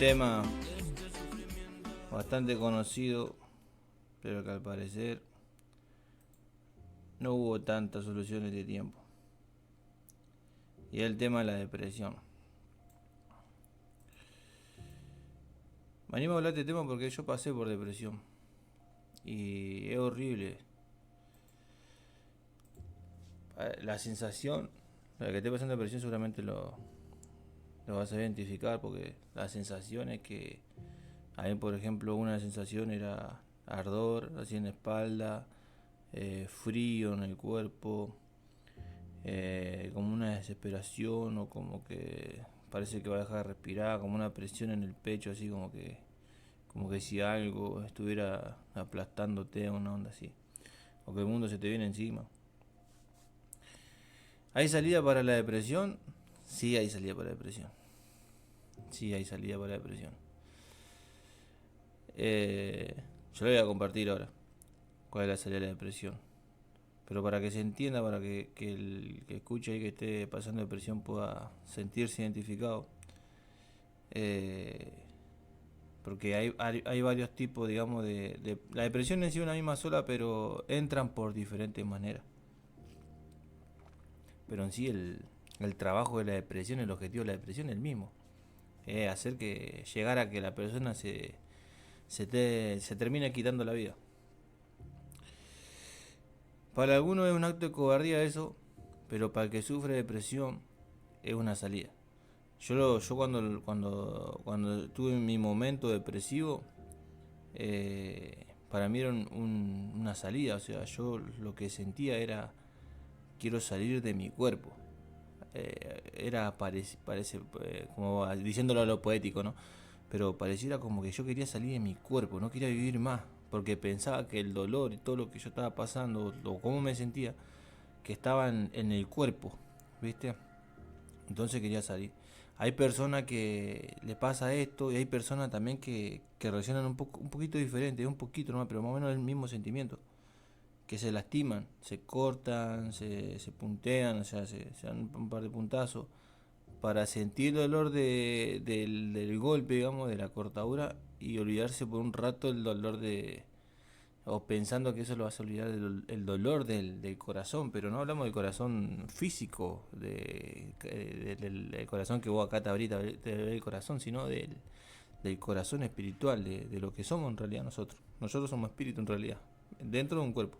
tema bastante conocido, pero que al parecer no hubo tantas soluciones de tiempo. Y es el tema de la depresión. Me animo a hablar de este tema porque yo pasé por depresión. Y es horrible. La sensación, la que esté pasando depresión seguramente lo vas a identificar, porque la sensación es que a mí, por ejemplo, una sensación era ardor así en la espalda, frío en el cuerpo, como una desesperación, o como que parece que va a dejar de respirar, como una presión en el pecho, así como que si algo estuviera aplastándote, una onda así, o que el mundo se te viene encima. ¿Hay salida para la depresión? Sí, hay salida para la depresión. Sí, hay salida para la depresión. Yo lo voy a compartir ahora cuál es la salida de la depresión. Pero para que se entienda, para que el que escuche y que esté pasando depresión pueda sentirse identificado. Eh, Porque hay varios tipos, digamos, la depresión en sí una misma sola, pero entran por diferentes maneras. Pero en sí el trabajo de la depresión, el objetivo de la depresión es el mismo. Es hacer que llegar a que la persona se termine quitando la vida. Para algunos es un acto de cobardía eso, pero para el que sufre depresión es una salida. Yo cuando tuve mi momento depresivo, para mí era una salida. O sea, yo lo que sentía era: quiero salir de mi cuerpo. Parece como diciéndolo a lo poético, ¿no? Pero pareciera como que yo quería salir de mi cuerpo, no quería vivir más, porque pensaba que el dolor y todo lo que yo estaba pasando, o cómo me sentía, que estaba en el cuerpo, ¿viste? Entonces quería salir. Hay personas que le pasa esto, y hay personas también que reaccionan un poquito diferente, un poquito nomás, pero más o menos el mismo sentimiento. Que se lastiman, se cortan, se puntean, o sea, se dan un par de puntazos para sentir el dolor del golpe, digamos, de la cortadura, y olvidarse por un rato el dolor o pensando que eso lo vas a olvidar el dolor del corazón. Pero no hablamos del corazón físico, del corazón que vos acá te abrís el corazón, sino del corazón espiritual, de lo que somos en realidad nosotros. Nosotros somos espíritu en realidad, dentro de un cuerpo.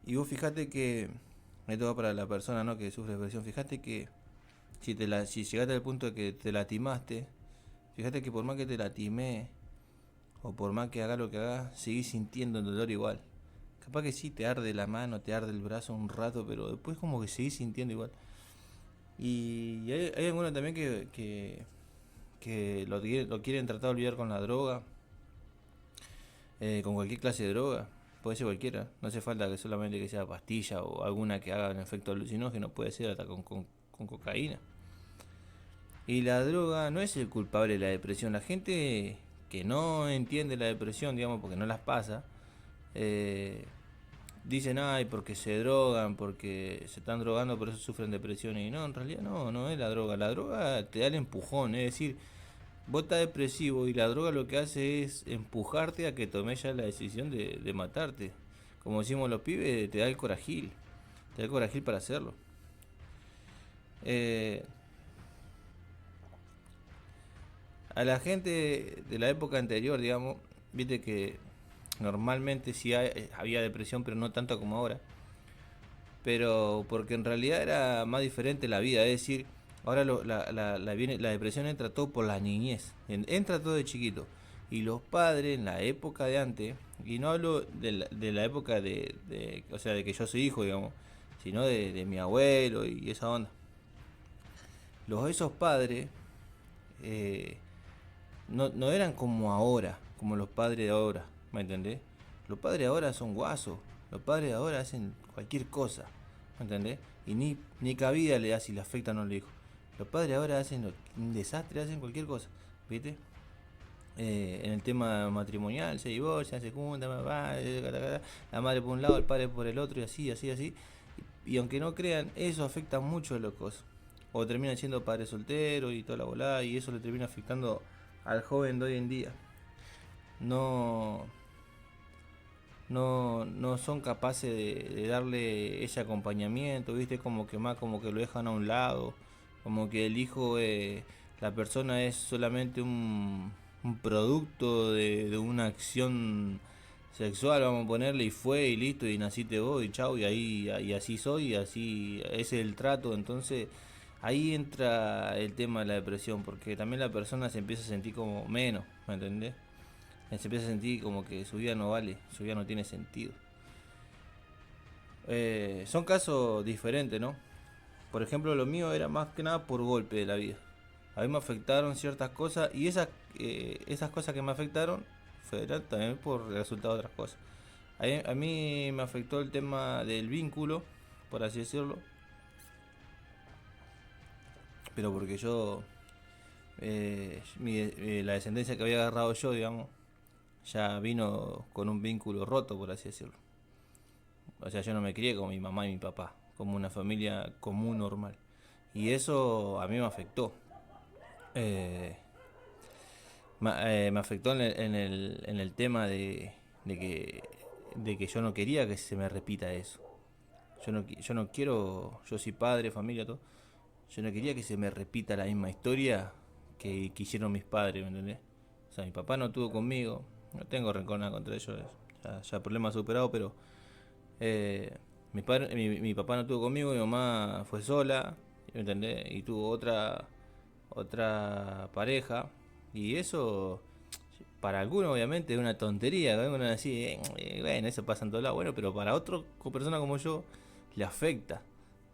Y vos fijate que, esto va para la persona, ¿no?, que sufre depresión. Fíjate que si llegaste al punto de que te lastimaste, fíjate que por más que te lastimé, o por más que hagas lo que hagas, seguís sintiendo el dolor igual. Capaz que sí, te arde la mano, te arde el brazo un rato, pero después como que seguís sintiendo igual. Y hay algunos también que lo quieren tratar de olvidar con la droga, con cualquier clase de droga. Puede ser cualquiera, no hace falta que solamente que sea pastilla o alguna que haga un efecto alucinógeno, puede ser hasta con cocaína. Y la droga no es el culpable de la depresión. La gente que no entiende la depresión, digamos, porque no las pasa, eh, dicen: ay, porque se drogan, porque se están drogando, por eso sufren depresión. Y no, en realidad no es la droga. La droga te da el empujón, es decir, vos estás depresivo y la droga lo que hace es empujarte a que tomes ya la decisión de matarte. Como decimos los pibes, te da el corajil para hacerlo. Eh, a la gente de la época anterior, digamos, viste que normalmente sí había depresión, pero no tanto como ahora. Pero porque en realidad era más diferente la vida, es decir, ahora la depresión entra todo por la niñez, entra todo de chiquito. Y los padres en la época de antes, y no hablo de la época o sea, de que yo soy hijo, digamos, sino de mi abuelo y esa onda. Esos padres eh, no eran como ahora, como los padres de ahora, ¿me entendés? Los padres de ahora son guasos, los padres de ahora hacen cualquier cosa, ¿me entendés? Y ni cabida le da si le afecta o no le dijo. Los padres de ahora hacen un desastre, hacen cualquier cosa, ¿viste? En el tema matrimonial, se divorcian, se juntan, la madre por un lado, el padre por el otro, y así. Y aunque no crean, eso afecta mucho a los cosas. o terminan siendo padres solteros y toda la volada, y eso le termina afectando al joven de hoy en día. No, no son capaces de darle ese acompañamiento, ¿viste? Como que más como que lo dejan a un lado, como que el hijo, la persona es solamente un producto de una acción sexual, vamos a ponerle, y fue y listo, y naciste vos y chau, y ahí y así soy, y así ese es el trato. Entonces ahí entra el tema de la depresión, porque también la persona se empieza a sentir como menos, ¿me entendés? Se empieza a sentir como que su vida no vale, su vida no tiene sentido. Son casos diferentes, ¿no? Por ejemplo, lo mío era más que nada por golpe de la vida. A mí me afectaron ciertas cosas, y esas cosas que me afectaron fueron también por resultado de otras cosas. A mí me afectó el tema del vínculo, por así decirlo, pero porque yo, la descendencia que había agarrado yo, digamos, ya vino con un vínculo roto, por así decirlo. O sea, yo no me crié con mi mamá y mi papá, como una familia común, normal. Y eso a mí me afectó. Eh, me afectó en el tema de que, de que yo no quería que se me repita eso. Yo no quiero, yo soy padre, familia, todo. Yo no quería que se me repita la misma historia que hicieron mis padres, ¿me entendés? O sea, mi papá no tuvo conmigo, no tengo rencor nada contra ellos, ya problema superado, pero mi papá no tuvo conmigo, mi mamá fue sola, ¿me entendés? Y tuvo otra pareja, y eso para algunos obviamente es una tontería, ¿no? Uno así, bueno, eso pasa en todos lados, bueno, pero para otra persona como yo le afecta,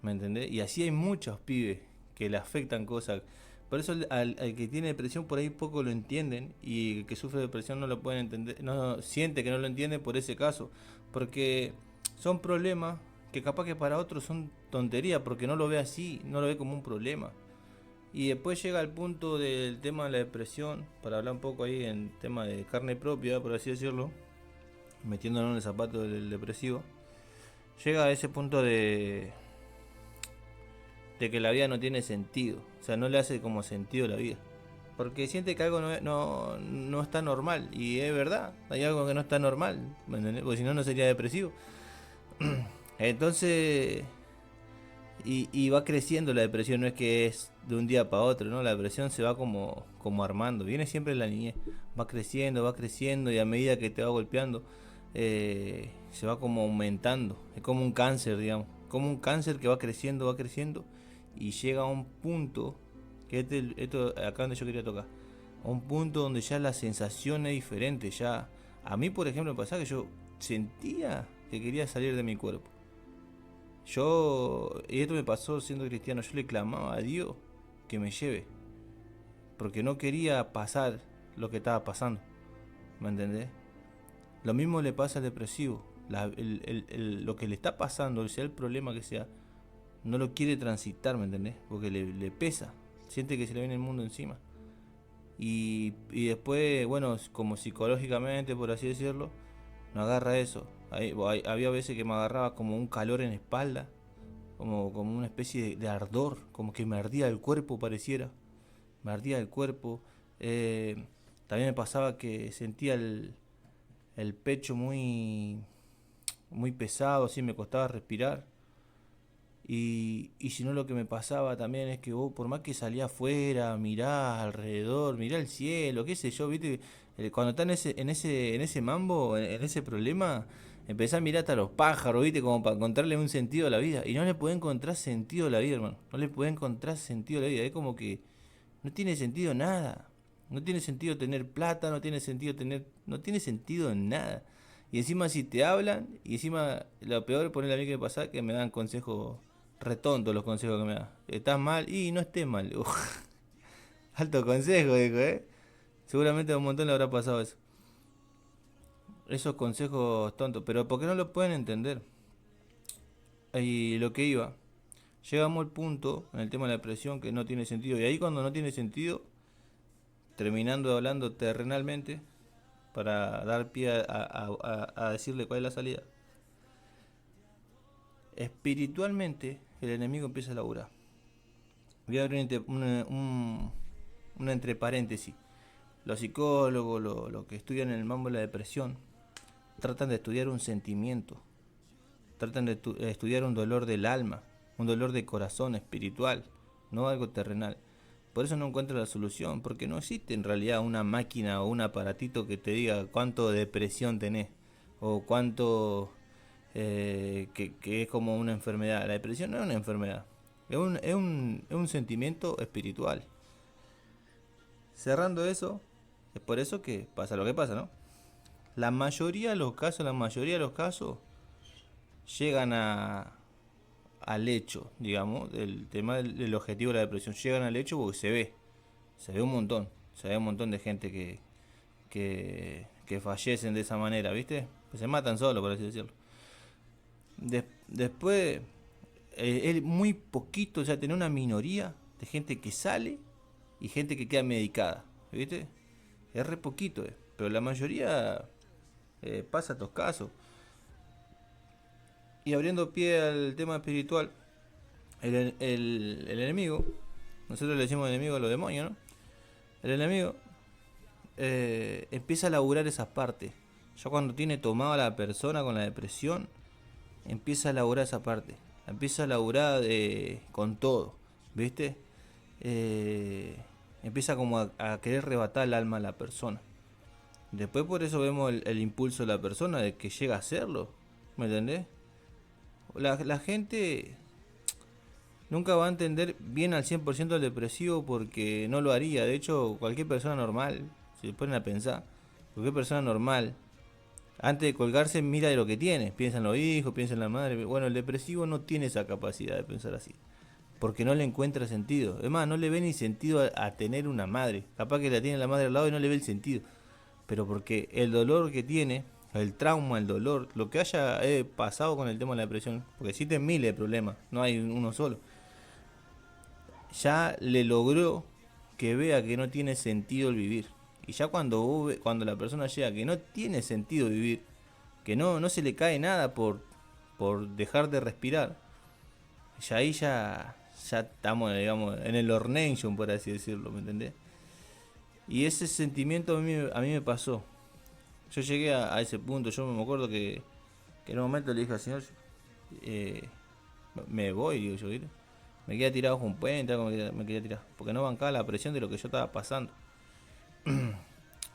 ¿me entendés? Y así hay muchos pibes que le afectan cosas. Por eso al que tiene depresión por ahí poco lo entienden, y el que sufre depresión no lo pueden entender, no siente que no lo entiende por ese caso, porque son problemas que capaz que para otros son tonterías, porque no lo ve así, no lo ve como un problema. Y después llega el punto del tema de la depresión, para hablar un poco ahí en tema de carne propia, por así decirlo, metiéndonos en el zapato del depresivo. Llega a ese punto de que la vida no tiene sentido, o sea, no le hace como sentido la vida. Porque siente que algo no está normal, y es verdad, hay algo que no está normal, ¿me entendés? Porque si no, no sería depresivo. Entonces, y va creciendo la depresión, no es que es de un día para otro, ¿no? La depresión se va como armando, viene siempre en la niñez, va creciendo, y a medida que te va golpeando, se va como aumentando, es como un cáncer, digamos, como un cáncer que va creciendo, y llega a un punto, que esto acá donde yo quería tocar, a un punto donde ya la sensación es diferente, ya, a mí por ejemplo me pasaba que yo sentía que quería salir de mi cuerpo. Y esto me pasó siendo cristiano, yo le clamaba a Dios que me lleve, porque no quería pasar lo que estaba pasando, ¿me entendés? Lo mismo le pasa al depresivo, lo que le está pasando, sea el problema que sea, no lo quiere transitar, ¿me entendés? Porque le pesa, siente que se le viene el mundo encima. Y después, bueno, como psicológicamente, por así decirlo, no agarra eso. Había veces que me agarraba como un calor en la espalda, como una especie de ardor, como que me ardía el cuerpo, pareciera. Me ardía el cuerpo. Eh, También me pasaba que sentía el pecho muy pesado, así me costaba respirar. Y si no, lo que me pasaba también es que vos, por más que salía afuera, mirá alrededor, mirá el cielo, qué sé yo, viste, cuando estás en ese mambo, en ese problema, empezás a mirar hasta los pájaros, viste, como para encontrarle un sentido a la vida. Y no le puede encontrar sentido a la vida, hermano. No le puede encontrar sentido a la vida. Es como que no tiene sentido nada. No tiene sentido tener plata, no tiene sentido en nada. Y encima si te hablan, y encima lo peor, poner a mí que me pasa, que me dan consejos retontos, los consejos que me dan. Estás mal y no estés mal. Alto consejo, dijo, ¿eh? Seguramente a un montón le habrá pasado eso. Esos consejos tontos, pero ¿por qué no lo pueden entender? Y lo que iba, llegamos al punto en el tema de la depresión que no tiene sentido. Y ahí cuando no tiene sentido, terminando hablando terrenalmente, para dar pie a decirle cuál es la salida. Espiritualmente, el enemigo empieza a laburar. Voy a abrir una entre paréntesis. Los psicólogos, lo que estudian el mambo de la depresión, tratan de estudiar un sentimiento, tratan de estudiar un dolor del alma, un dolor de corazón espiritual, no algo terrenal. Por eso no encuentro la solución, porque no existe en realidad una máquina o un aparatito que te diga cuánto depresión tenés o cuánto que es como una enfermedad. La depresión no es una enfermedad, es un sentimiento espiritual. Cerrando eso, es por eso que pasa lo que pasa, ¿no? La mayoría de los casos llegan al hecho, digamos, del tema del objetivo de la depresión. Llegan al hecho porque se ve un montón, se ve un montón de gente que fallecen de esa manera, ¿viste? Que se matan solo, por así decirlo. Después, es muy poquito, o sea, tener una minoría de gente que sale y gente que queda medicada, ¿viste? Es re poquito, pero la mayoría pasa estos casos. Y abriendo pie al tema espiritual, el enemigo, nosotros le decimos enemigo a los demonios, ¿no? El enemigo empieza a laburar esas partes. Ya cuando tiene tomada a la persona con la depresión, empieza a laburar esa parte. Empieza a laburar con todo, ¿viste? Empieza como a querer arrebatar el alma a la persona. Después por eso vemos el impulso de la persona de que llega a hacerlo, ¿me entendés? La gente nunca va a entender bien al 100% el depresivo porque no lo haría. De hecho, cualquier persona normal, si se ponen a pensar, cualquier persona normal, antes de colgarse mira de lo que tiene. Piensa en los hijos, piensa en la madre. Bueno, el depresivo no tiene esa capacidad de pensar así. Porque no le encuentra sentido. Es más, no le ve ni sentido a tener una madre. Capaz que la tiene la madre al lado y no le ve el sentido. Pero porque el dolor que tiene, el trauma, el dolor, lo que haya pasado con el tema de la depresión, porque existen miles de problemas, no hay uno solo, ya le logró que vea que no tiene sentido el vivir. Y ya cuando la persona llega que no tiene sentido vivir, que no se le cae nada por dejar de respirar, ya ahí ya estamos, digamos, en el hornation, por así decirlo, ¿me entendés? Y ese sentimiento a mí me pasó. Yo llegué a ese punto, yo me acuerdo que en un momento le dije al Señor, eh, me voy, digo yo, ¿viste? Me quedé tirado bajo un puente, algo me quería tirar, porque no bancaba la presión de lo que yo estaba pasando.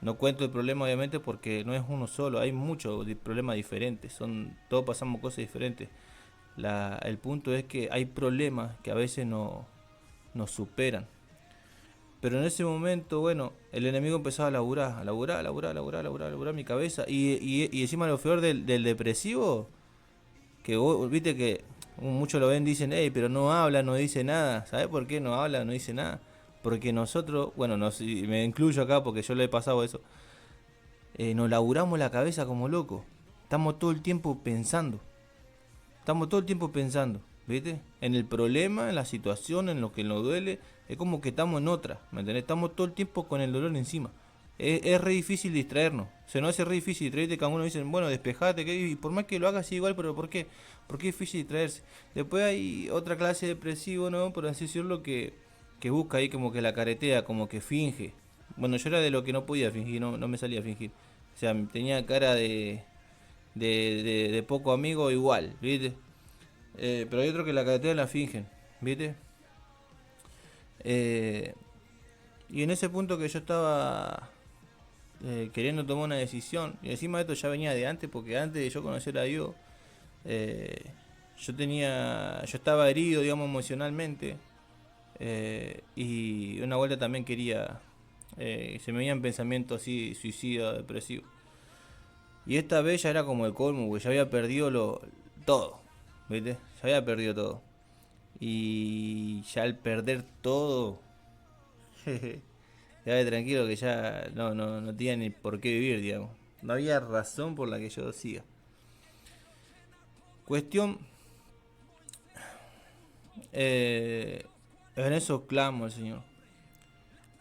No cuento el problema obviamente porque no es uno solo, hay muchos problemas diferentes, todos pasamos cosas diferentes. El punto es que hay problemas que a veces nos superan. Pero en ese momento, bueno, el enemigo empezaba a laburar mi cabeza. Y encima lo peor del depresivo, que vos, viste que muchos lo ven, dicen, hey, pero no habla, no dice nada. ¿Sabes por qué no habla, no dice nada? Porque nosotros, bueno, me incluyo acá porque yo le he pasado eso, nos laburamos la cabeza como locos. Estamos todo el tiempo pensando. Estamos todo el tiempo pensando, ¿viste? En el problema, en la situación, en lo que nos duele. Es como que estamos en otra, ¿me entendés? Estamos todo el tiempo con el dolor encima. Es re difícil distraernos. Se nos hace re difícil distraerte. Cada uno dice, bueno, despejate. Y por más que lo hagas igual, pero ¿por qué? Porque es difícil distraerse. Después hay otra clase de depresivo, ¿no? Por así decirlo, que busca ahí como que la caretea, como que finge. Bueno, yo era de lo que no podía fingir, no me salía a fingir. O sea, tenía cara de poco amigo igual, ¿viste? Pero hay otros que la caretea la fingen, ¿viste? Eh, y en ese punto que yo estaba queriendo tomar una decisión, y encima de esto ya venía de antes, porque antes de yo conocer a Dios, eh, yo estaba herido, digamos, emocionalmente, y una vuelta también se me venían pensamientos así, suicida, depresivo. Y esta vez ya era como el colmo, porque ya había perdido todo, ¿viste? Ya había perdido todo. Y ya al perder todo, quedaba tranquilo que ya no tenía ni por qué vivir, digamos. No había razón por la que yo siga. Cuestión, en eso clamo al Señor.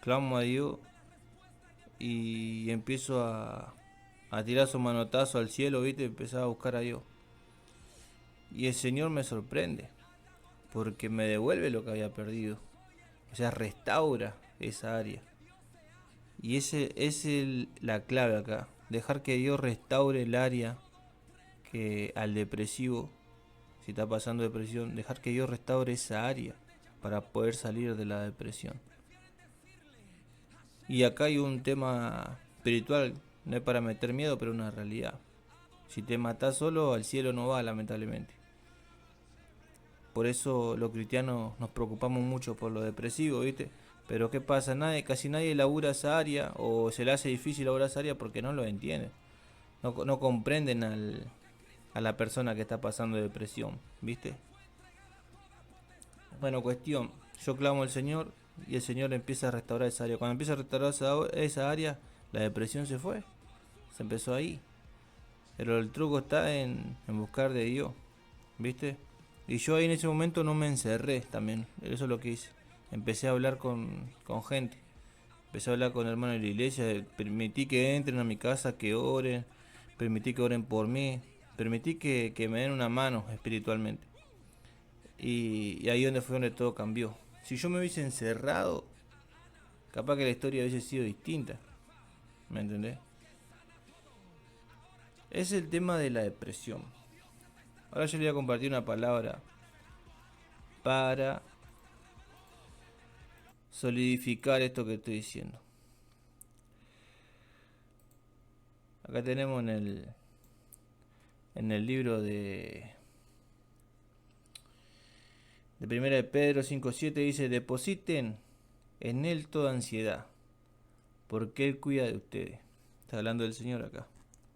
Clamo a Dios y empiezo a tirar su manotazo al cielo, ¿viste? Empezaba a buscar a Dios. Y el Señor me sorprende, porque me devuelve lo que había perdido. O sea, restaura esa área. Y ese es la clave acá. Dejar que Dios restaure el área que al depresivo, si está pasando depresión, dejar que Dios restaure esa área para poder salir de la depresión. Y acá hay un tema espiritual, no es para meter miedo, pero una realidad. Si te matás solo, al cielo no va, lamentablemente. Por eso los cristianos nos preocupamos mucho por lo depresivo, ¿viste? Pero ¿qué pasa? Casi nadie labura esa área, o se le hace difícil laburar esa área porque no lo entienden. No comprenden a la persona que está pasando depresión, ¿viste? Bueno, cuestión, yo clamo al Señor y el Señor empieza a restaurar esa área. Cuando empieza a restaurar esa área, la depresión se fue, se empezó ahí. Pero el truco está en buscar de Dios, ¿viste? Y yo ahí en ese momento no me encerré también, eso es lo que hice. Empecé a hablar con gente, empecé a hablar con hermanos de la iglesia, permití que entren a mi casa, que oren, permití que oren por mí, permití que me den una mano espiritualmente. Y ahí fue donde todo cambió. Si yo me hubiese encerrado, capaz que la historia hubiese sido distinta, ¿me entendés? Es el tema de la depresión. Ahora yo le voy a compartir una palabra para solidificar esto que estoy diciendo. Acá tenemos en el libro de 1 de Pedro 5:7 dice: depositen en él toda ansiedad, porque él cuida de ustedes. Está hablando del Señor acá.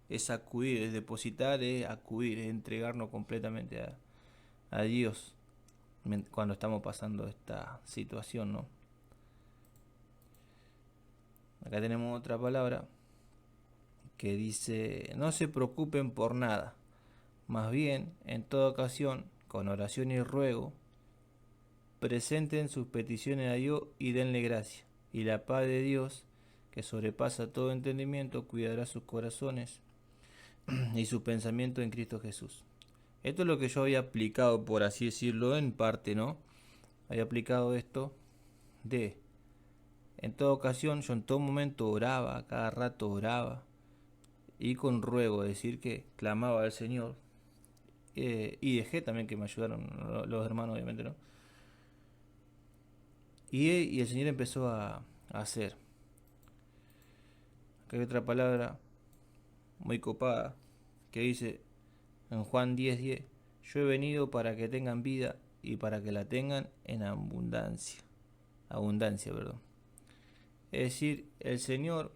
Es acudir, es depositar, es acudir, es entregarnos completamente a Dios cuando estamos pasando esta situación, ¿no? Acá tenemos otra palabra que dice: no se preocupen por nada, más bien, en toda ocasión, con oración y ruego, presenten sus peticiones a Dios y denle gracia. Y la paz de Dios, que sobrepasa todo entendimiento, cuidará sus corazones y su pensamiento en Cristo Jesús. Esto es lo que yo había aplicado, por así decirlo, en parte, ¿no? Había aplicado esto en toda ocasión, yo en todo momento oraba, cada rato oraba, y con ruego, es decir, que clamaba al Señor, y dejé también que me ayudaron los hermanos, obviamente, ¿no? Y el Señor empezó a hacer. Acá hay otra palabra muy copada que dice en Juan 10:10: yo he venido para que tengan vida y para que la tengan en abundancia. Abundancia, perdón. Es decir, el Señor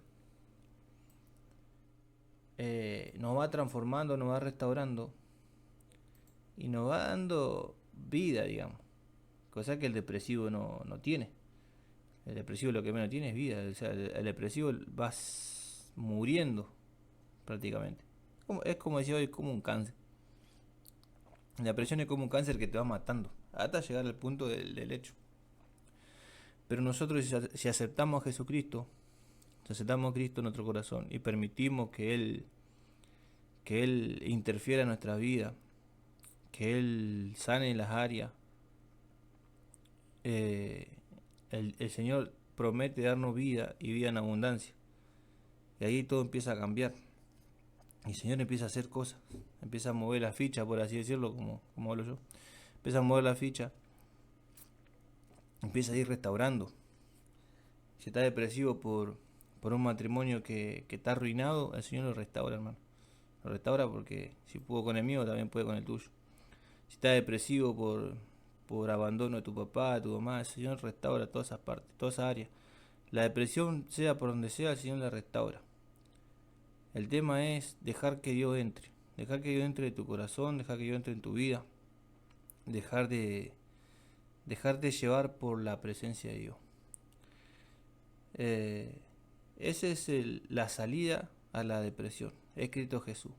nos va transformando, nos va restaurando y nos va dando vida, digamos. Cosa que el depresivo no tiene. El depresivo lo que menos tiene es vida. O sea, el depresivo va muriendo prácticamente. Es como decía hoy, como un cáncer. La depresión es como un cáncer que te va matando hasta llegar al punto del hecho. Pero nosotros, si aceptamos a Jesucristo, si aceptamos a Cristo en nuestro corazón y permitimos que Él interfiera en nuestra vida, que Él sane las áreas, el Señor promete darnos vida y vida en abundancia. Y ahí todo empieza a cambiar. Y el Señor empieza a hacer cosas. Empieza a mover la ficha, por así decirlo, como hablo yo. Empieza a mover la ficha. Empieza a ir restaurando. Si está depresivo por un matrimonio que está arruinado, el Señor lo restaura, hermano. Lo restaura porque si pudo con el mío, también puede con el tuyo. Si está depresivo por abandono de tu papá, de tu mamá, el Señor restaura todas esas partes, todas esas áreas. La depresión, sea por donde sea, el Señor la restaura. El tema es dejar que Dios entre. Dejar que Dios entre en tu corazón, dejar que Dios entre en tu vida. Dejarte llevar por la presencia de Dios. Esa es la salida a la depresión. Es Cristo Jesús.